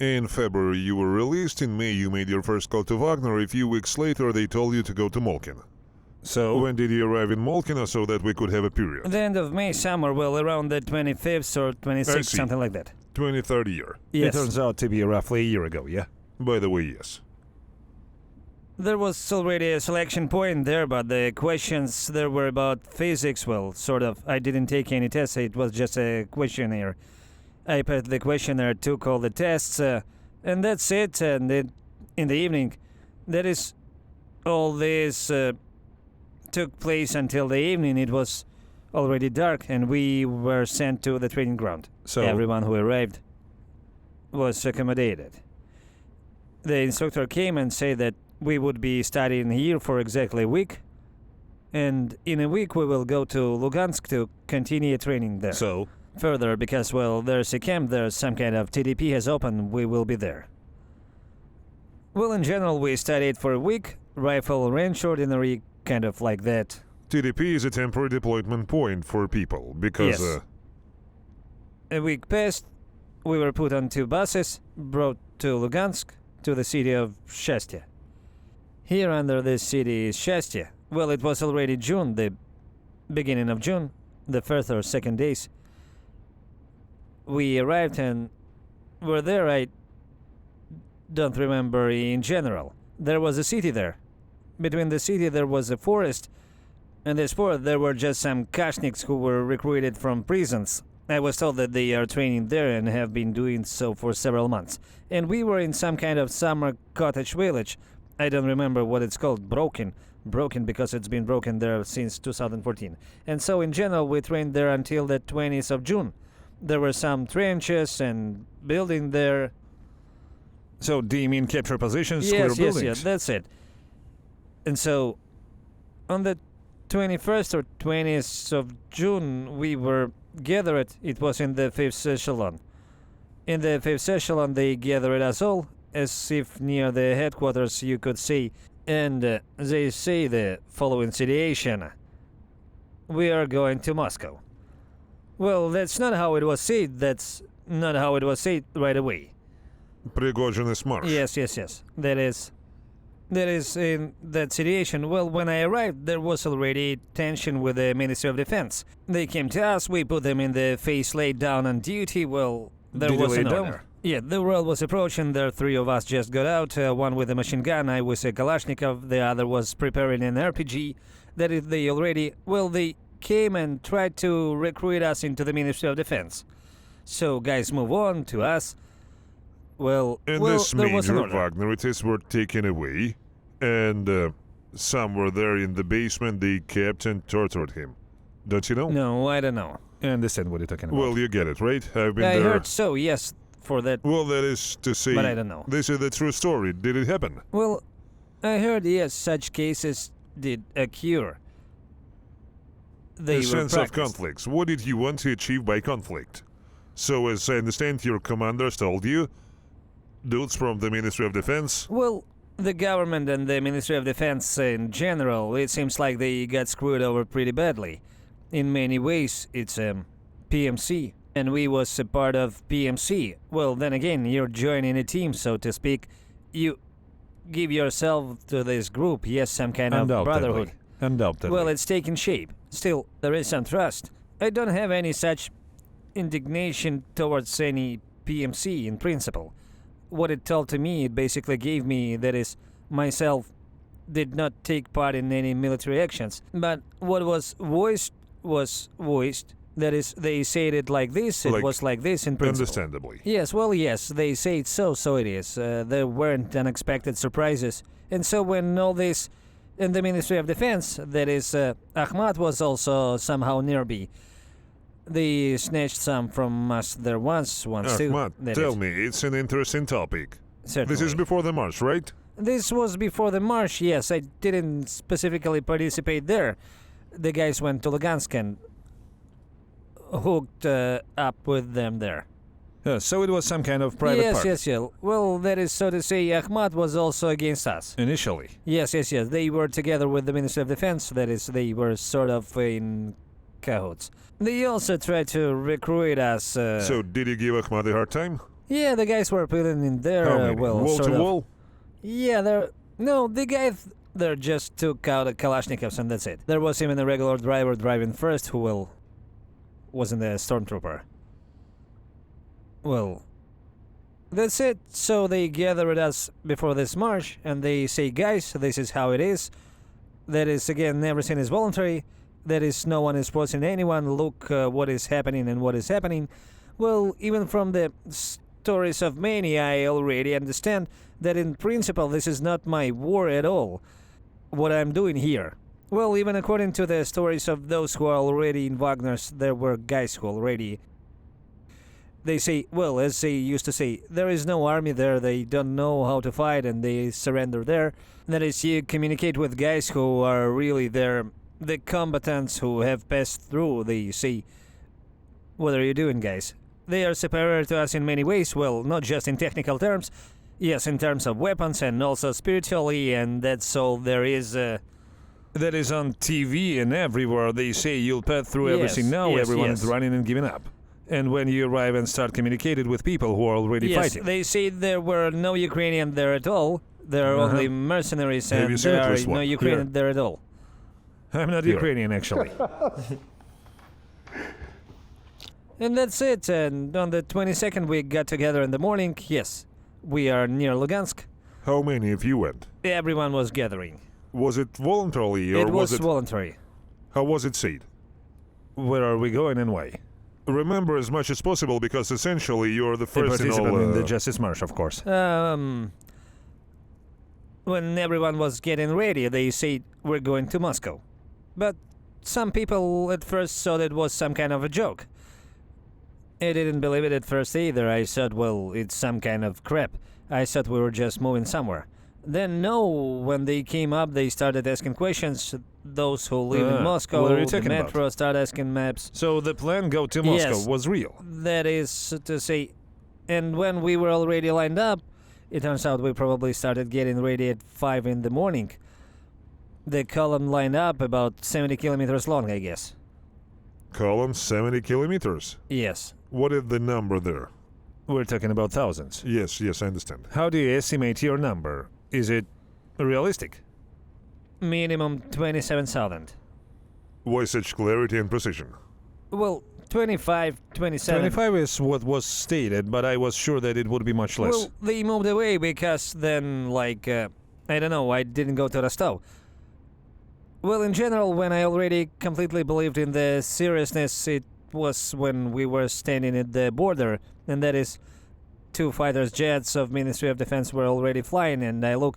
In February you were released, in May you made your first call to Wagner, a few weeks later they told you to go to Molkin. So, When did you arrive in Molkin so that we could have a period? The end of May, somewhere, well, around the 25th or 26th, see. something like that. 23rd year. Yes. it turns out to be roughly a year ago, yeah? By the way, yes. There was already a selection point there, but the questions there were about physics, well, sort of. I didn't take any tests, it was just a questionnaire. I passed the questionnaire, took all the tests, and that's it. And then in the evening, that is, all this took place until the evening. It was already dark, and we were sent to the training ground. So, Everyone who arrived was accommodated. The instructor came and said that we would be studying here for exactly a week, and in a week we will go to Lugansk to continue training there. so, Further, because, well, there's a camp there, some kind of TDP has opened, we will be there. Well, in general, we studied for a week, rifle range ordinary, kind of like that. TDP is a temporary deployment point for people, because Yes. A week passed, we were put on 2 buses, brought to Lugansk, to the city of Shastya. Here under this city is Shastya. Well, it was already June, the beginning of June, the first or second days. We arrived and were there. I don't remember in general. There was a city there. Between the city there was a forest, and this forest there were just some Kashniks who were recruited from prisons. I was told that they are training there and have been doing so for several months. And we were in some kind of summer cottage village. I don't remember what it's called, broken because it's been broken there since 2014. And so in general we trained there until the 20th of June. There were some trenches and building there. so do you mean capture positions, square Yes, buildings? that's it. And so on the 21st or 20th of June we were gathered. It was in the 5th echelon. In the 5th echelon they gathered us all, as if near the headquarters you could see, and they say the following situation: we are going to Moscow. Well, that's not how it was said. That's not how it was said right away. Prigozhin is march. Yes. That is in that situation. Well, when I arrived, there was already tension with the Ministry of Defense. They came to us, we put them in the face, laid down on duty. Well, there Did you was lay an down? order. Yeah, the world was approaching. There 3 of us just got out. One with a machine gun, I with a Kalashnikov. The other was preparing an RPG. That is, they came and tried to recruit us into the Ministry of Defense. So guys move on to us. Well, And this there was an major order. Wagnerites were taken away, and some were there in the basement. They kept and tortured him. Don't you know? No, I don't know. I understand what you're talking about. Well, you get it, right? I've been I there. heard so, yes, for that. Well, that is to say, But I don't know. This is the true story. Did it happen? Well, I heard, yes, such cases did occur. They A were sense of practiced. conflicts. What did you want to achieve by conflict? So, as I understand, your commanders told you, dudes from the Ministry of Defense. Well, the government and the Ministry of Defense in general, it seems like they got screwed over pretty badly. In many ways, it's PMC, and we was a part of PMC. Well, then again, you're joining a team, so to speak. You give yourself to this group, yes, some kind of Undoubtedly. brotherhood. Undoubtedly. Well, it's taking shape. Still, there is some trust. I don't have any such indignation towards any PMC in principle. What it told to me, it basically gave me, that is, myself did not take part in any military actions. But what was voiced was voiced. That is, they said it like this, it was like this in principle. Understandably. Yes, well, yes, they say it so it is. There weren't unexpected surprises. And so when all this in the Ministry of Defense, that is, Ahmad was also somehow nearby. They snatched some from us there once too. Ahmad, that tell is. me, it's an interesting topic. Certainly. This is before the march, right? This was before the march, yes. I didn't specifically participate there. The guys went to Lugansk and hooked up with them there. So it was some kind of private party. Yes. Well, that is so to say, Ahmad was also against us. Initially. Yes. They were together with the Ministry of Defense. That is, they were sort of in cahoots. They also tried to recruit us. So, did you give Ahmad a hard time? Yeah, the guys were putting in there, How many? well, Wall sort to of. wall? Yeah, no, the guys there just took out the Kalashnikovs and that's it. There was even a regular driver driving first who, well, wasn't a stormtrooper. Well, that's it. So they gathered us before this march and they say, guys, this is how it is. That is, again, everything is voluntary. That is, no one is forcing anyone. Look what is happening and what is happening. Well, even from the stories of many, I already understand that in principle this is not my war at all. What I'm doing here. Well, even according to the stories of those who are already in Wagner's, there were guys who already... They say, well, as they used to say, there is no army there, they don't know how to fight and they surrender there. That is, you communicate with guys who are really there, the combatants who have passed through. They say, what are you doing, guys? They are superior to us in many ways, well, not just in technical terms, yes, in terms of weapons and also spiritually, and that's all there is. That is on TV and everywhere. They say you'll pass through Yes, everything now. yes, Everyone yes. is running and giving up. And when you arrive and start communicating with people who are already Yes, fighting. they say there were no Ukrainians there at all. There are only mercenaries Have you and seen there at are least no one? Ukrainians Here. there at all. I'm not Here. Ukrainian, actually. And that's it. And on the 22nd we got together in the morning. Yes, we are near Lugansk. How many of you went? Everyone was gathering. Was it voluntarily or It was it... voluntary. How was it said? Where are we going and why? Remember as much as possible because essentially you're the A first in all... participant in the Justice March, of course. When everyone was getting ready, they said we're going to Moscow. But some people at first thought it was some kind of a joke. I didn't believe it at first either. I thought, well, it's some kind of crap. I thought we were just moving somewhere. Then no, when they came up, they started asking questions. Those who live in Moscow, what are you the talking about? metro, started asking maps. So the plan go to Moscow Yes. was real. That is to say, and when we were already lined up, it turns out we probably started getting ready at 5 in the morning. The column lined up about 70 kilometers long, I guess. Column 70 kilometers. Yes. What is the number there? We're talking about thousands. Yes, I understand. How do you estimate your number? Is it realistic? Minimum 27,000. Why such clarity and precision? Well, 25, 27. 25 is what was stated, but I was sure that it would be much less. Well, they moved away because then, like, I don't know, I didn't go to Rostov. Well, in general, when I already completely believed in the seriousness, it was when we were standing at the border, and that is, 2 fighters jets of Ministry of Defense were already flying, and I look,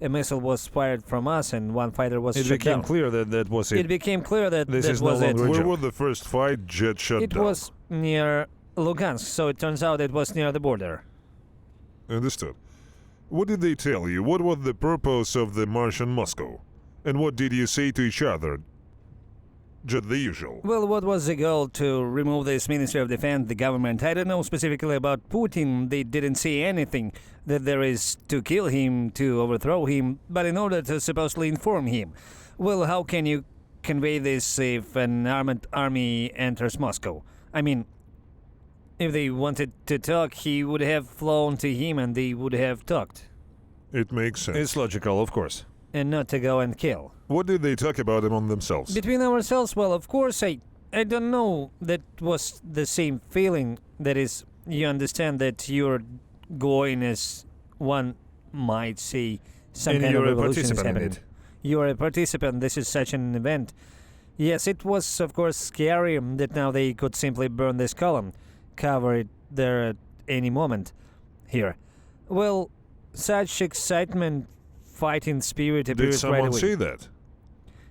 a missile was fired from us, and 1 fighter was it shot became down. clear that that was It it. became clear that This that is no was it. longer a Where joke. was the first fight jet shut It down? was near Lugansk, so it turns out it was near the border. Understood. What did they tell you? What was the purpose of the march on Moscow? And what did you say to each other? Just the usual. Well, what was the goal? To remove this Ministry of Defense, the government? I don't know specifically about Putin. They didn't say anything that there is to kill him, to overthrow him, but in order to supposedly inform him. Well, how can you convey this if an armed army enters Moscow? I mean, if they wanted to talk, he would have flown to him and they would have talked, It makes sense. It's logical, of course. and not to go and kill. What did they talk about among themselves? Between ourselves, well, of course, I don't know. That was the same feeling. That is, you understand that you're going, as one might say, some And kind you're of a revolution is participant in happening. it. You are a participant. This is such an event. Yes, it was, of course, scary that now they could simply burn this column, cover it there at any moment. Here. Well, such excitement, fighting spirit Did appeared right someone away. say that?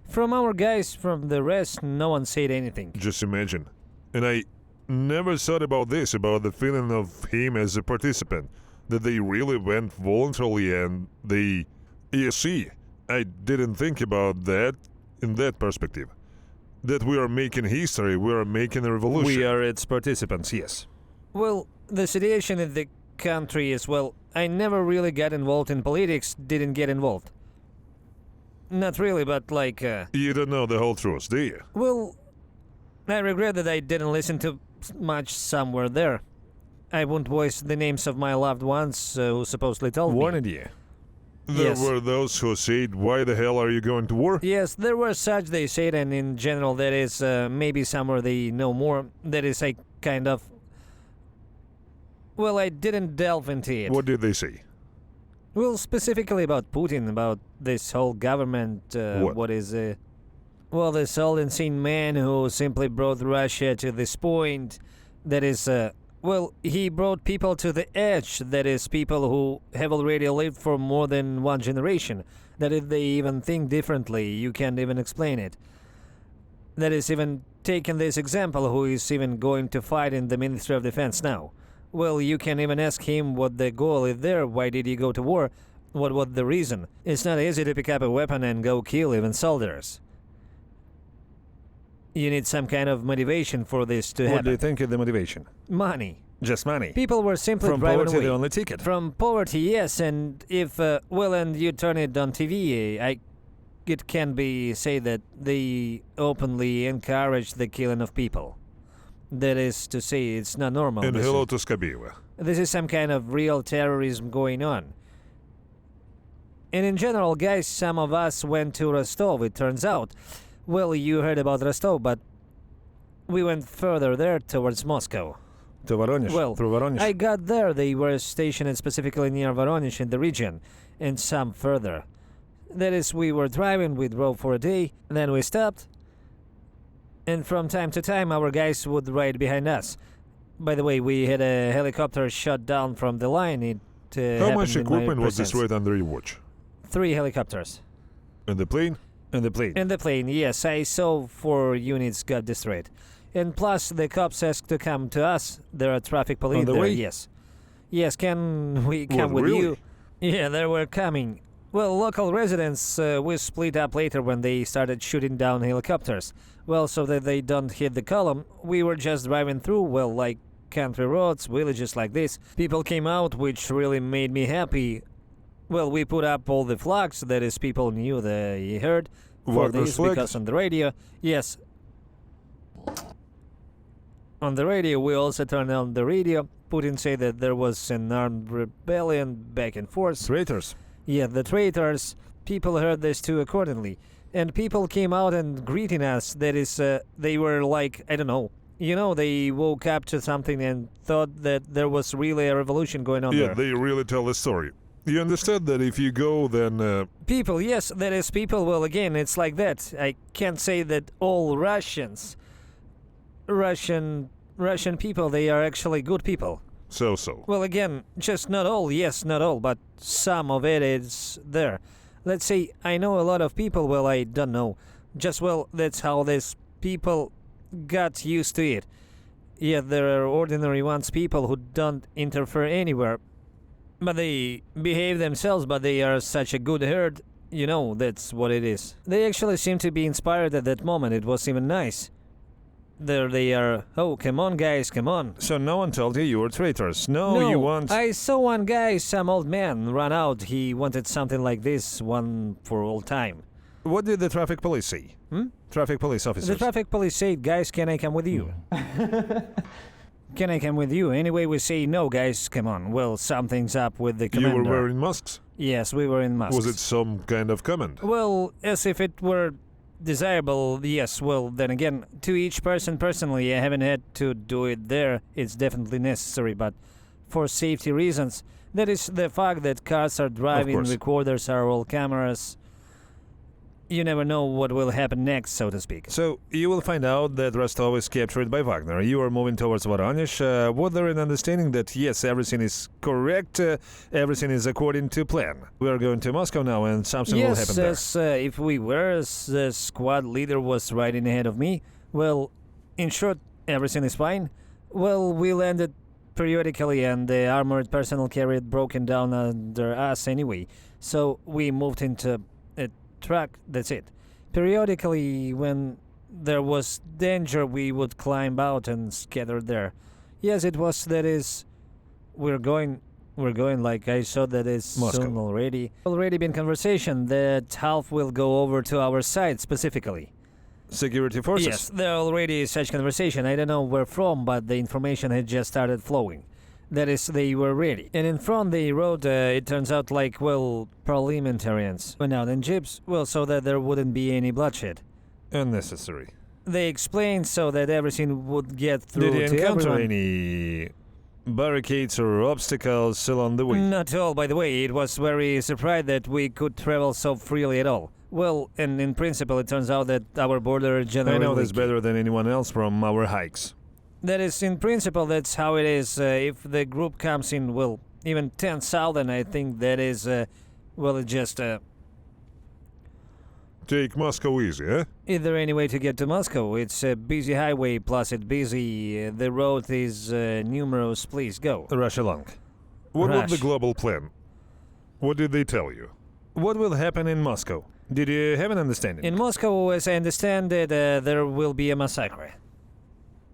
From our guys, from the rest, no one said anything. Just imagine. And I never thought about this, about the feeling of him as a participant. That they really went voluntarily and they... You see, I didn't think about that in that perspective. That we are making history, we are making a revolution. We are its participants, yes. Well, the situation in the country as well. I never really got involved in politics, didn't get involved. Not really, but like, You don't know the whole truth, do you? well, I regret that I didn't listen to much somewhere there. I won't voice the names of my loved ones who supposedly told me. Warned you. There Yes. were those who said, why the hell are you going to war? Yes, there were such they said, and in general, there is maybe somewhere they know more. That is a kind of. Well, I didn't delve into it. What did they say? Well, specifically about Putin, about this whole government. What? Well, this old insane man who simply brought Russia to this point. That is. Well, he brought people to the edge. That is, people who have already lived for more than one generation. That if they even think differently, you can't even explain it. That is, even taking this example, who is even going to fight in the Ministry of Defense now. Well, you can even ask him what the goal is there. Why did he go to war? What was the reason? It's not easy to pick up a weapon and go kill even soldiers. You need some kind of motivation for this to What happen. do you think is the motivation? Money. Just money. People were simply From driving poverty, away. the only ticket. From poverty, yes, and if and you turn it on TV, it can be said that they openly encourage the killing of people. That is to say, it's not normal. And This hello is- to Skabieva. this is some kind of real terrorism going on. And in general, guys, some of us went to Rostov, it turns out. Well, you heard about Rostov, but we went further there towards Moscow. To Voronezh. Well, Through Voronezh. I got there. They were stationed specifically near Voronezh in the region, and some further. That is, we were driving, we drove for a day, then we stopped, and from time to time our guys would ride behind us. By the way, we had a helicopter shot down from the line. It How much happened in my equipment was presence. destroyed under your watch? 3 helicopters. And the plane? In the plane. And the plane, yes, I saw 4 units got destroyed. And plus, the cops asked to come to us. There are traffic police On the there, way? yes. Yes, can we come What, with really? you? Yeah, they were coming. Well, local residents, we split up later when they started shooting down helicopters. Well, so that they don't hit the column, we were just driving through, well, like country roads, villages like this. People came out, which really made me happy. Well, we put up all the flags, that is, people knew they heard. For Wagner's this, flags? because on the radio, yes. On the radio, we also turned on the radio. Putin said that there was an armed rebellion back and forth. Traitors. Yeah, the traitors. People heard this too accordingly. And people came out and greeting us. That is, they were like, I don't know. You know, they woke up to something and thought that there was really a revolution going on Yeah, there. they really tell the story. You understand that if you go, then People, yes, that is people. Well, again, it's like that. I can't say that all Russian people, they are actually good people. so. Well, again, just not all, yes, not all, but some of it is there. Let's say I know a lot of people, well, I don't know. Just, well, that's how these people got used to it. Yet there are ordinary ones, people who don't interfere anywhere. But they behave themselves, but they are such a good herd. You know, that's what it is. They actually seem to be inspired at that moment. It was even nice. There they are. Oh, come on, guys, come on. So no one told you were traitors. No, you want... I saw one guy, some old man, run out. He wanted something like this, one for all time. What did the traffic police say? Traffic police officers. The traffic police said, guys, can I come with you? Can I come with you? Anyway, we say, no, guys, come on. Well, something's up with the You commander. were wearing masks? Yes, we were in masks. Was it some kind of command? Well, as if it were desirable, yes. Well, then again, to each person personally, I haven't had to do it there. It's definitely necessary, but for safety reasons, that is the fact that cars are driving, course. recorders are all cameras. You never know what will happen next, so to speak. So you will find out that Rostov is captured by Wagner. You are moving towards Voronezh. Was there an understanding that yes, everything is correct, everything is according to plan? We are going to Moscow now, and something will happen there. Yes, if we were, as the squad leader was riding ahead of me. Well, in short, everything is fine. Well, we landed periodically, and the armored personnel carrier broken down under us anyway. So we moved into a truck, that's it. Periodically, when there was danger, we would climb out and scatter there. Yes, it was, that is, we're going like I saw that is Moscow. soon already. Already been conversation that half will go over to our side specifically. Security forces? Yes, there already is such conversation. I don't know where from, but the information had just started flowing. That is, they were ready. And in front they wrote, it turns out like, well, parliamentarians went out in jeeps, well, so that there wouldn't be any bloodshed. Unnecessary. They explained so that everything would get through Did you to encounter everyone. any barricades or obstacles along the way? Not at all, by the way. It was very surprised that we could travel so freely at all. Well, and in principle, it turns out that our border generally... I know this better than anyone else from our hikes. That is, in principle, that's how it is. If the group comes in, well, even 10,000, I think that is, well, it just... Take Moscow easy, eh? Is there any way to get to Moscow? It's a busy highway, plus it's busy. The road is numerous. Please go. Rush along. What was the Rush. global plan? What did they tell you? What will happen in Moscow? Did you have an understanding? In Moscow, as I understand it, there will be a massacre.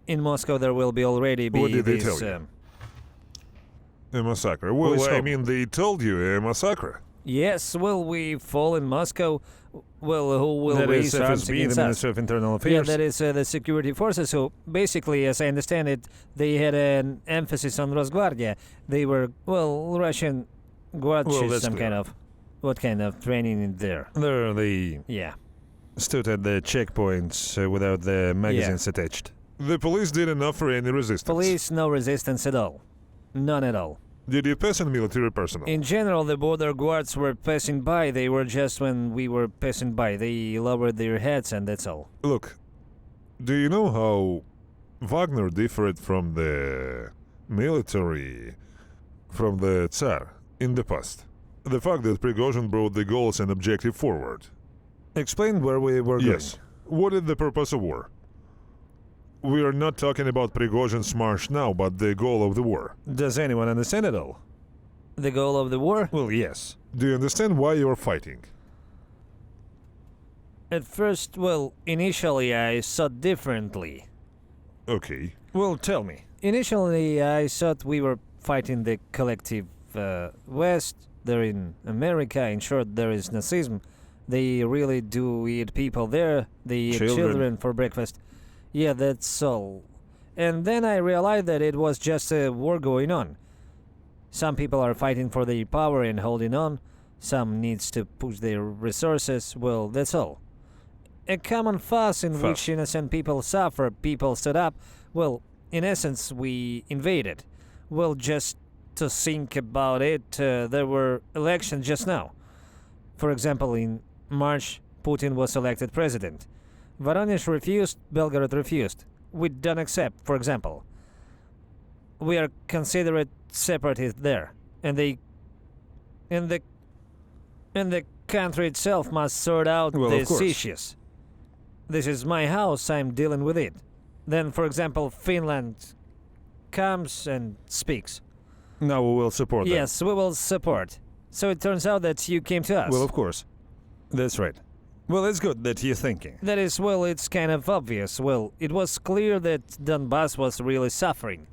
In Moscow, there will be already be What did they this, tell you? A massacre. Well, Who is I home? mean, they told you a massacre. Yes, will we fall in Moscow? Well, who will That is raise arms FSB, against the us? Ministry of Internal Yeah, Affairs. that is the security forces. So basically, as I understand it, they had an emphasis on Rosguardia. They were, well, Russian guards, Well, that's some clear. kind of, what kind of training in there? There they Yeah. stood at the checkpoints without the magazines attached. The police didn't offer any resistance. Police, no resistance at all. None at all. Did you pass in military personnel? In general, the border guards were passing by. They were just when we were passing by. They lowered their heads and that's all. Look, do you know how Wagner differed from the military, from the Tsar in the past? The fact that Prigozhin brought the goals and objective forward. Explain where we were Yes. What is the purpose of war? We are not talking about Prigozhin's march now, but the goal of the war. going. Does anyone understand it all? The goal of the war? Well, yes. Do you understand why you are fighting? At first, well, initially I thought differently. Okay. Well, tell me. Initially, I thought we were fighting the collective West. They're in America. In short, there is Nazism. They really do eat people there. They eat children for breakfast. Yeah, that's all. And then I realized that it was just a war going on. Some people are fighting for their power and holding on. Some needs to push their resources. Well, that's all. A common fuss in which innocent people suffer. People stood up. Well, in essence, we invaded. Well, just to think about it, there were elections just now. For example, in March, Putin was elected president. Voronezh refused, Belgorod refused. We don't accept, for example. We are considered separatists there, and the country itself must sort out Well, of these course. issues. This is my house, I'm dealing with it. Then, for example, Finland comes and speaks. Now we will support them. Yes, we will support. So it turns out that you came to us. Well, of course. That's right. Well, it's good that you're thinking. That is, well, it's kind of obvious. Well, it was clear that Donbass was really suffering.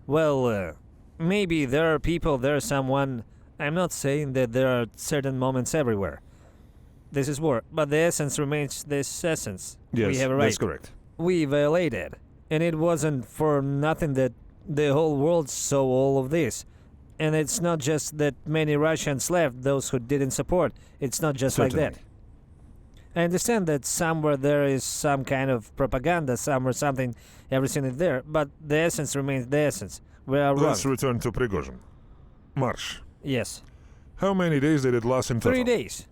Well, maybe there are people, there's someone. I'm not saying that there are certain moments everywhere. This is war, but the essence remains this essence. Yes, We have a right. that's correct. We violated. And it wasn't for nothing that the whole world saw all of this. And it's not just that many Russians left, those who didn't support. It's not just like that. Certainly. I understand that somewhere there is some kind of propaganda, somewhere something, everything is there, but the essence remains the essence. We are wrong. Let's return to Prigozhin. March. Yes. How many days did it last in total? 3 days.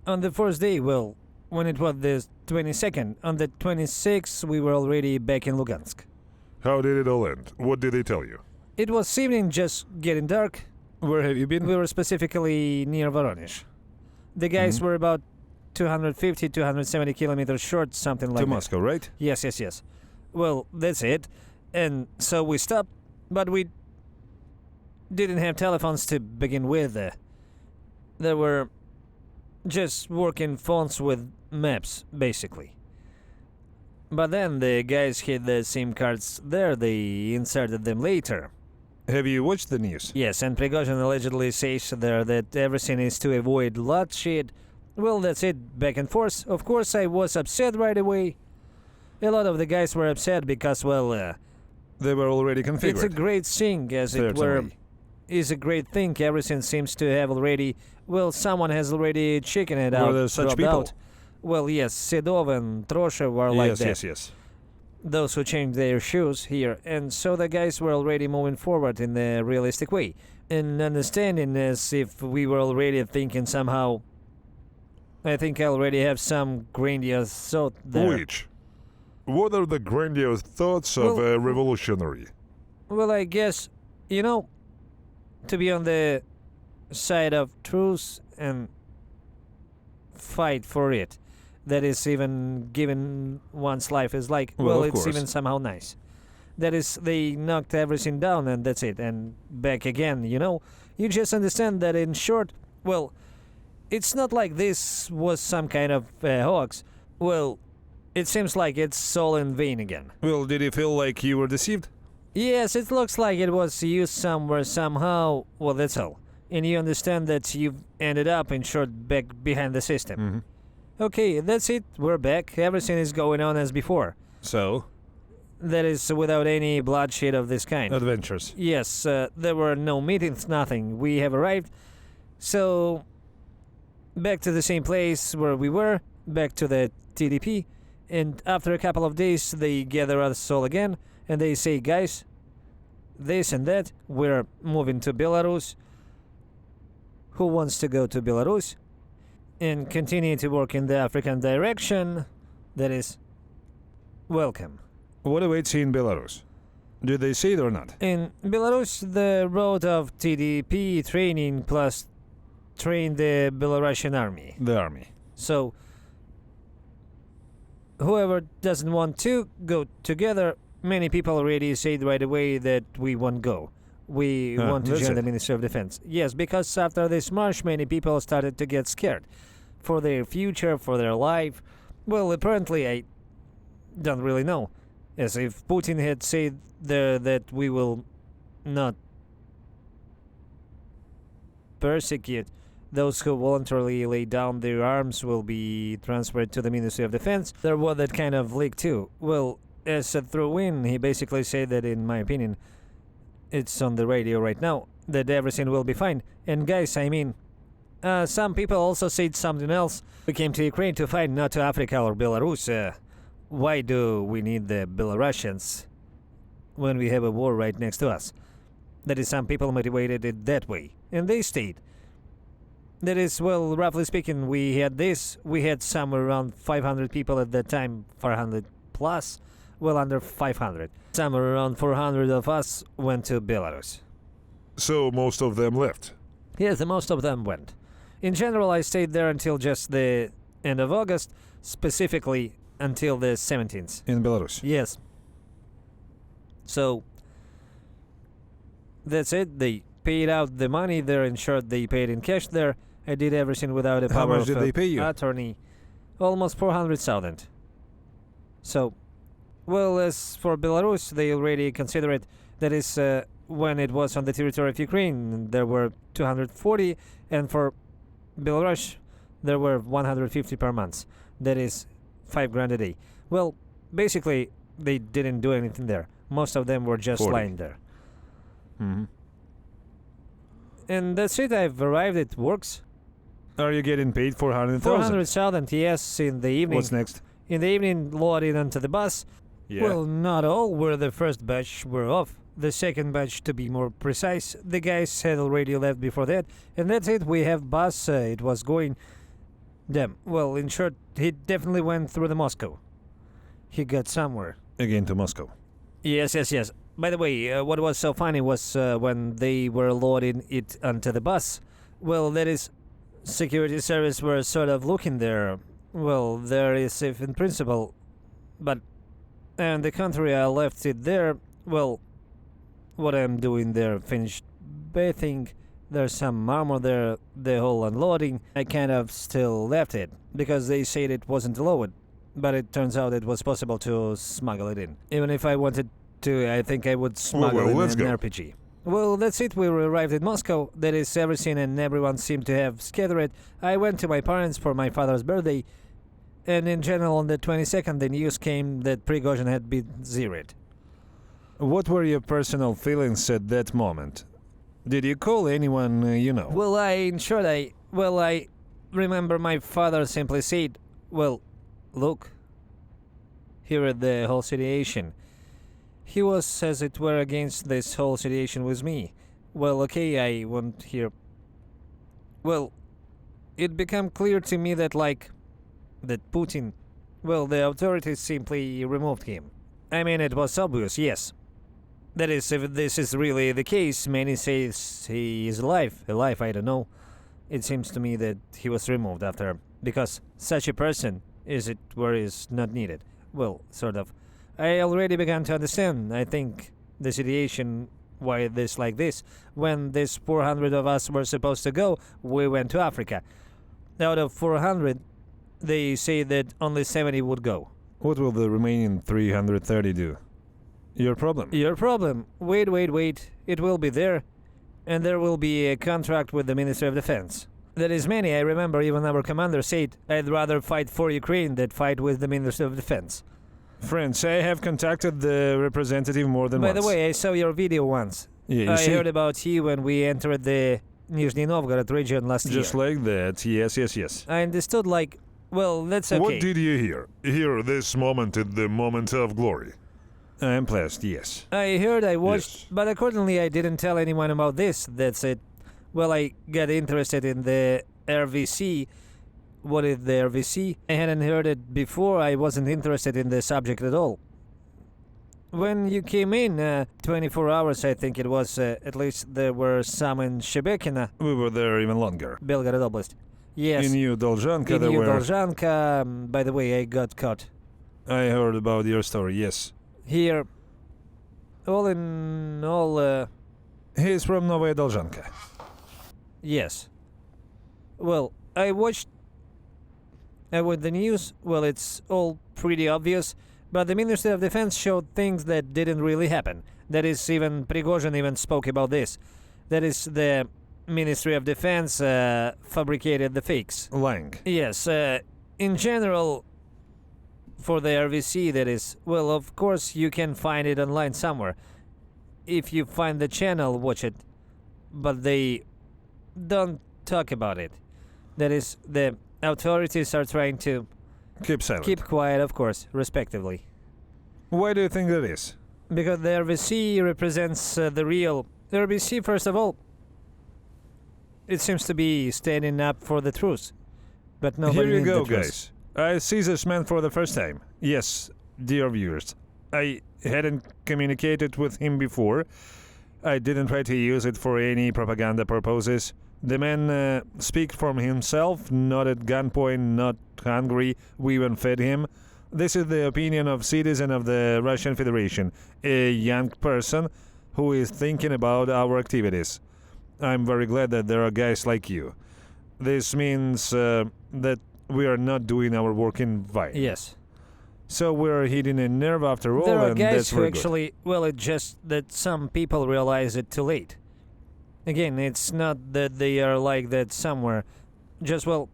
On the first day, well, when it was the 22nd, on the 26th, we were already back in Lugansk. How did it all end? What did they tell you? It was evening, just getting dark. Where have you been? We were specifically near Voronezh. The guys were about 250, 270 kilometers short, something like To that. Moscow, right? Yes, yes, yes. Well, that's it. And so we stopped, but we didn't have telephones to begin with. There were just working phones with maps, basically. But then the guys hid the SIM cards there, they inserted them later. Have you watched the news? Yes, and Prigozhin allegedly says there that everything is to avoid bloodshed. Well, that's it, back and forth. Of course, I was upset right away. A lot of the guys were upset because, well, They were already configured. It's a great thing, as it were. Certainly. Is a great thing. Everything seems to have already. Well, someone has already chickened it out. Were there such dropped people? Out. Well, yes, Sedov and Trosha were like Yes, that. yes. Those who changed their shoes here, and so the guys were already moving forward in a realistic way, and understanding as if we were already thinking somehow. I think I already have some grandiose thought there. Which? What are the grandiose thoughts of Well- a revolutionary? Well, I guess, to be on the side of truth and fight for it. That is even given one's life is like, Well, well, of it's course. even somehow nice. That is, they knocked everything down and that's it, and back again, You just understand that in short, well, it's not like this was some kind of hoax. Well, it seems like it's all in vain again. Well, did you feel like you were deceived? Yes, it looks like it was used somewhere, somehow. Well, that's all. And you understand that you've ended up, in short, back behind the system. Mm-hmm. Okay, that's it. We're back. Everything is going on as before. So, That is without any bloodshed of this kind. adventures. Yes, there were no meetings, nothing. We have arrived. So, back to the same place where we were, back to the TDP. And after a couple of days, they gather us all again, and they say, guys, this and that, we're moving to Belarus. Who wants to go to Belarus and continue to work in the African direction? That is, welcome. What awaits you in Belarus? Did they say it or not? In Belarus, the road of TDP training plus train the Belarusian army. The army. So, whoever doesn't want to go together, many people already said right away that we won't go. We want to that's join it. the Ministry of Defense. Yes, because after this march, many people started to get scared for their future, for their life. Well, apparently, I don't really know. As if Putin had said there that we will not persecute those who voluntarily lay down their arms will be transferred to the Ministry of Defense. There was that kind of leak too. Well, as a throw-in, he basically said that, in my opinion, it's on the radio right now, that everything will be fine. And guys, I mean, some people also said something else. We came to Ukraine to fight, not to Africa or Belarus. Why do we need the Belarusians when we have a war right next to us? That is, some people motivated it that way, and they stayed. That is, well, roughly speaking, we had somewhere around 500 people at that time, 400 plus, well under 500. Somewhere around 400 of us went to Belarus. So most of them left. Yes, the most of them went. In general, I stayed there until just the end of August, specifically until the 17th. In Belarus. Yes. So, that's it. They paid out the money there. In short, they paid in cash there. I did everything without a How power much of did they pay you? attorney. Almost 400,000. So, well, as for Belarus, they already consider it. That is, when it was on the territory of Ukraine, there were 240, and for Belarus, there were 150 per month. That is $5,000 a day. Well, basically, they didn't do anything there. Most of them were just 40. lying there. Mm-hmm. And that's it. I've arrived. It works. Are you getting paid 400,000? 400,000, yes, in the evening. What's next? In the evening, loaded onto the bus. Yeah. Well, not all were. The first batch were off. The second batch, to be more precise, the guys had already left before that. And that's it. We have bus. It was going... Damn. Well, in short, he definitely went through the Moscow. He got somewhere. Again to Moscow. Yes. By the way, what was so funny was when they were loading it onto the bus. Well, that is, security service were sort of looking there. Well, there is safe in principle, but on the contrary, I left it there. Well, what I'm doing there, finished bathing. There's some armor there, the whole unloading. I kind of still left it because they said it wasn't allowed, but it turns out it was possible to smuggle it in. Even if I wanted to, I think I would smuggle in let's an go. RPG. Well, that's it. We arrived in Moscow. That is everything, and everyone seemed to have scattered. I went to my parents for my father's birthday, and in general, on the 22nd, the news came that Prigozhin had been zeroed. What were your personal feelings at that moment? Did you call anyone you know? Well, I remember my father simply said, well, look, here at the whole situation. He was, as it were, against this whole situation with me. Well, okay, I won't hear. Well, it became clear to me that, that Putin, well, the authorities simply removed him. I mean, it was obvious, yes. That is, if this is really the case, many say he is alive. Alive, I don't know. It seems to me that he was removed after, because such a person, as it were, is not needed. Well, sort of. I already began to understand, I think, the situation, why this like this. When this 400 of us were supposed to go, we went to Africa. Out of 400, they say that only 70 would go. What will the remaining 330 do? Your problem. Your problem. Wait. It will be there. And there will be a contract with the Ministry of Defense. There is many. I remember even our commander said, I'd rather fight for Ukraine than fight with the Ministry of Defense. Friends, I have contacted the representative more than By once. the way, I saw your video once. Yeah, you I see? heard about you when we entered the Nizhny Novgorod region last year. Just like that, yes. I understood, well, that's okay. What did you hear? Hear this moment at the moment of glory. I am pleased, yes. I heard, I watched, Yes. but accordingly I didn't tell anyone about this. That's it. Well, I got interested in the RVC. What is the RVC? I hadn't heard it before. I wasn't interested in the subject at all. When you came in, 24 hours I think it was, at least there were some in Shebekina, We were there even longer. Belgorod Oblast. Yes. In New Dolzhanka In there were... Dolzhanka, by the way, I got caught. I heard about your story, yes. Here, all in all, He's from Novaya Dolzhanka. yes. Well, I watched the news. Well, it's all pretty obvious, but the Ministry of Defense showed things that didn't really happen. That is, even Prigozhin even spoke about this. That is, the Ministry of Defense fabricated the fakes. Lying. Yes, in general, for the RVC, that is, well, of course, you can find it online somewhere. If you find the channel, watch it. But they don't talk about it. That is, the authorities are trying to Keep silent. keep quiet, of course, respectively. Why do you think that is? Because the RVC represents the real... The RVC, first of all, it seems to be standing up for the truth. But nobody Here you needs go, the truth. guys. I see this man for the first time. Yes, dear viewers. I hadn't communicated with him before. I didn't try to use it for any propaganda purposes. The man speaks from himself, not at gunpoint, not hungry. We even fed him. This is the opinion of citizen of the Russian Federation, a young person who is thinking about our activities. I'm very glad that there are guys like you. This means that we are not doing our work in vain. Yes. So we're hitting a nerve after all, There are and guys that's who very good. actually, well, it's just that some people realize it too late. Again, it's not that they are like that somewhere. Just, well,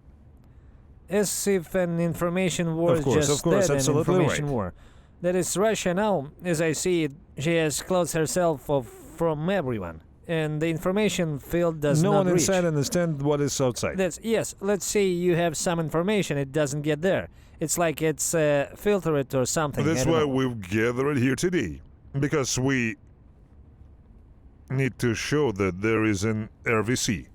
as if an information war Of is course, just of course, that, an absolutely information right. war. That is Russia now, as I see it, she has closed herself off from everyone. And the information field does No not one reach. inside understands what is outside. That's, yes, let's say you have some information, it doesn't get there. It's like it's filtered or something. That's I don't why know. we've gathered here today. Because we need to show that there is an RVC.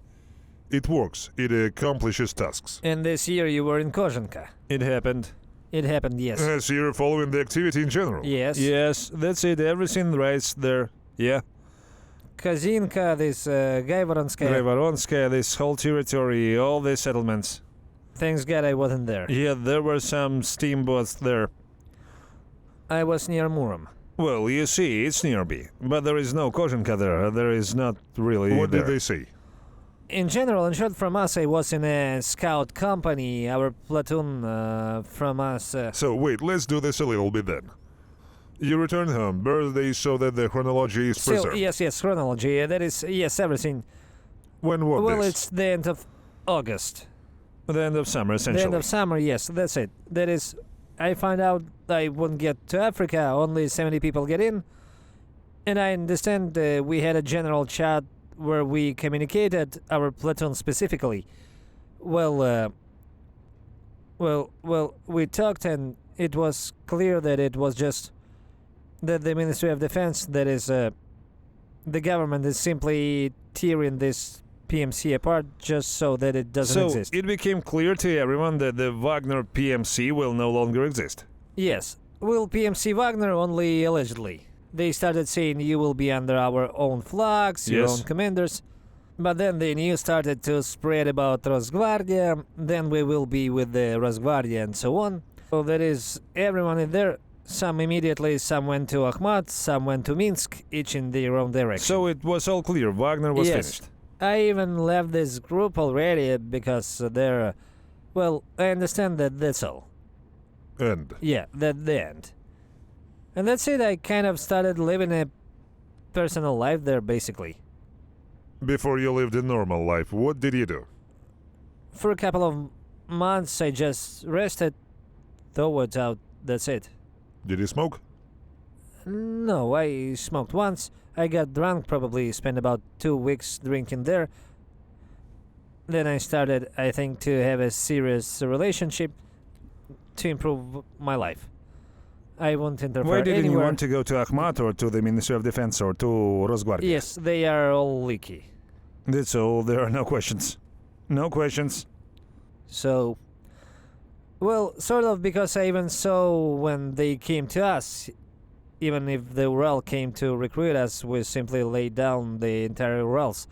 It works. It accomplishes tasks. And this year you were in Kozhenka. It happened. It happened, yes. As you're following the activity in general. Yes. Yes, that's it. Everything right there. Yeah. Kazinka, this Gaivoronskaya. Grevoronskaya, this whole territory, all the settlements. Thanks God I wasn't there. Yeah, there were some steamboats there. I was near Murom. Well, you see, it's nearby. But there is no Kozhenka there. There is not really What there. did they say? In general, in short from us, I was in a scout company. Our platoon from us... So wait, let's do this a little bit then. You returned home, birthday, so that the chronology is so, preserved. yes, chronology. That is, yes, everything. When was Well, this? it's the end of August. The end of summer, essentially. The end of summer, yes, that's it. That is, I found out I wouldn't get to Africa. Only 70 people get in. And I understand we had a general chat where we communicated our platoon specifically. Well, we talked and it was clear that it was just that the Ministry of Defense, that is, the government is simply tearing this PMC apart just so that it doesn't So exist. it became clear to everyone that the Wagner PMC will no longer exist. Yes, will PMC Wagner only allegedly. They started saying you will be under our own flags, your Yes. own commanders. But then the news started to spread about Rosgvardia, then we will be with the Rosgvardia and so on. So there is everyone in there. Some immediately, some went to Akhmat, some went to Minsk, each in their own direction. So it was all clear. Wagner was Yes. finished. I even left this group already because they're... Well, I understand that that's all. And Yeah, that's the end. And that's it, I kind of started living a personal life there, basically. before you lived a normal life, what did you do? For a couple of months, I just rested, thawed it out, that's it. Did you smoke? No, I smoked once. I got drunk, probably spent about 2 weeks drinking there. Then I started, I think, to have a serious relationship to improve my life. I won't interfere Why didn't you anywhere. want to go to Akhmat or to the Ministry of Defense or to Rosgvardia? Yes, they are all leaky. That's all. There are no questions. No questions. So, well, sort of, because I even saw when they came to us, even if the Ural came to recruit us, we simply laid down the entire Urals.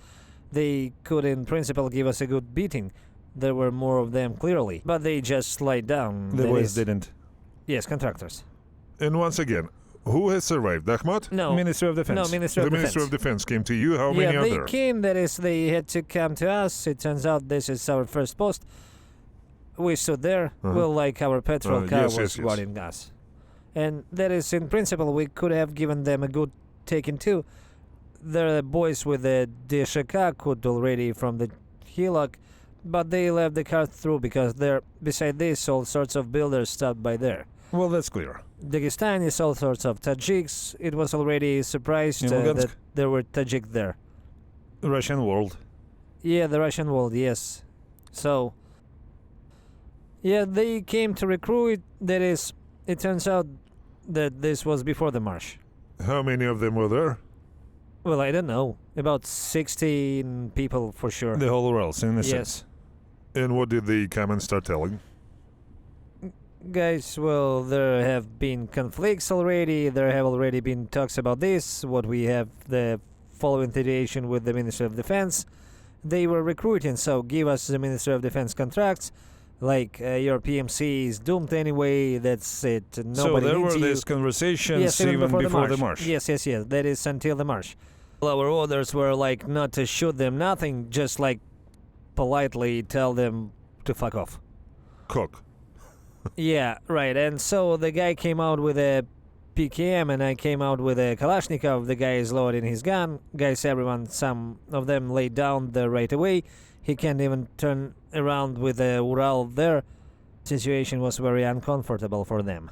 They could, in principle, give us a good beating. There were more of them, clearly, but they just laid down. The That boys is- didn't. Yes, contractors. And once again, who has arrived? Ahmad? No, Ministry of Defense. no, Ministry The of Defense. Minister of Defense came to you. How Yeah, many are they there? came, that is, they had to come to us. It turns out this is our first post. We stood there, Uh-huh. well, like our petrol car yes, was yes. guarding us. And that is, in principle, we could have given them a good taking too. The boys with the DSHK could already from the hillock, but they left the car through because there, beside this, all sorts of builders stopped by there. Well, that's clear. Dagestanis, all sorts of Tajiks. It was already surprised In Lugansk? that there were Tajik there. Russian world. Yeah, the Russian world, yes. So, yeah, they came to recruit. That is, it turns out that this was before the march. How many of them were there? Well, I don't know. About 16 people for sure. The whole Urals, in a Yes. sense. And what did they come and start telling? Guys, well, there have been conflicts already. There have already been talks about this. What we have, the following situation with the Ministry of Defense. They were recruiting, so give us the Ministry of Defense contracts. Like, your PMC is doomed anyway, that's it. Nobody So there needs were you. these conversations Yes, even before the march. Yes, that is until the march. Our orders were like not to shoot them, nothing, just like politely tell them to fuck off. Cook. Yeah, right. And so the guy came out with a PKM and I came out with a Kalashnikov. The guy is loading his gun. Guys, everyone, some of them laid down there right away. He can't even turn around with the Ural there. Situation was very uncomfortable for them.